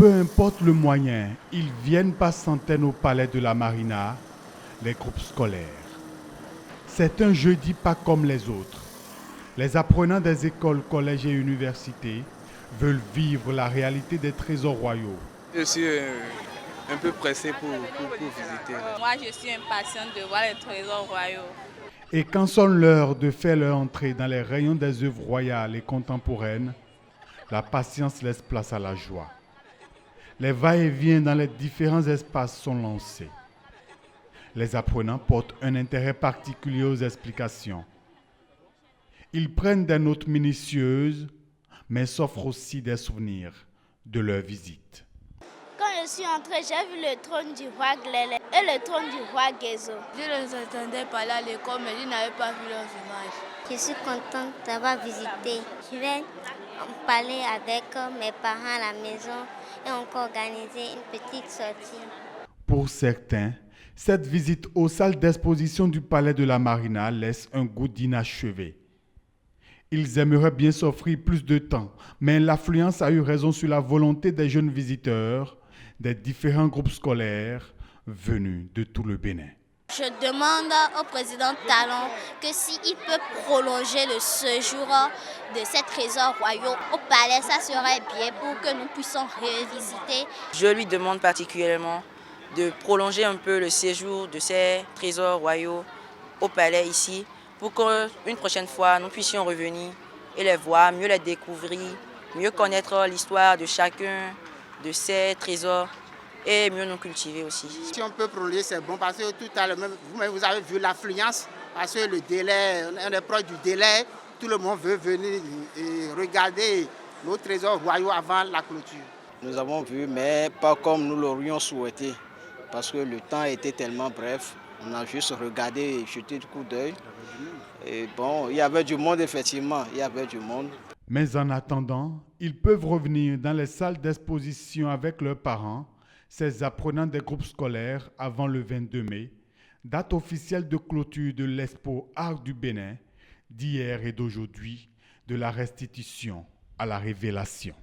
Peu importe le moyen, ils viennent par centaines au palais de la Marina, les groupes scolaires. C'est un jeudi pas comme les autres. Les apprenants des écoles, collèges et universités veulent vivre la réalité des trésors royaux. Je suis un peu pressé pour visiter. Moi, je suis impatiente de voir les trésors royaux. Et quand sonne l'heure de faire leur entrée dans les rayons des œuvres royales et contemporaines, la patience laisse place à la joie. Les va-et-vient dans les différents espaces sont lancés. Les apprenants portent un intérêt particulier aux explications. Ils prennent des notes minutieuses, mais s'offrent aussi des souvenirs de leur visite. Quand je suis entrée, j'ai vu le trône du roi Glélé et le trône du roi Gézo. Je les entendais parler à l'école, mais je n'avais pas vu leurs images. Je suis contente d'avoir visité. Je vais parler avec mes parents à la maison et encore organiser une petite sortie. Pour certains, cette visite aux salles d'exposition du palais de la Marina laisse un goût d'inachevé. Ils aimeraient bien s'offrir plus de temps, mais l'affluence a eu raison sur la volonté des jeunes visiteurs, des différents groupes scolaires venus de tout le Bénin. Je demande au président Talon que s'il peut prolonger le séjour de ces trésors royaux au palais, ça serait bien pour que nous puissions revisiter. Je lui demande particulièrement de prolonger un peu le séjour de ces trésors royaux au palais ici, pour qu'une prochaine fois nous puissions revenir et les voir, mieux les découvrir, mieux connaître l'histoire de chacun de ces trésors et mieux nous cultiver aussi. Si on peut prolonger, c'est bon parce que tout à l'heure, vous avez vu l'affluence, parce que le délai, on est proche du délai, tout le monde veut venir et regarder nos trésors royaux avant la clôture. Nous avons vu, mais pas comme nous l'aurions souhaité, parce que le temps était tellement bref. On a juste regardé et jeté du coup d'œil. Et bon, il y avait du monde, effectivement, il y avait du monde. Mais en attendant, ils peuvent revenir dans les salles d'exposition avec leurs parents, ces apprenants des groupes scolaires avant le 22 mai, date officielle de clôture de l'Expo Art du Bénin, d'hier et d'aujourd'hui, de la restitution à la révélation.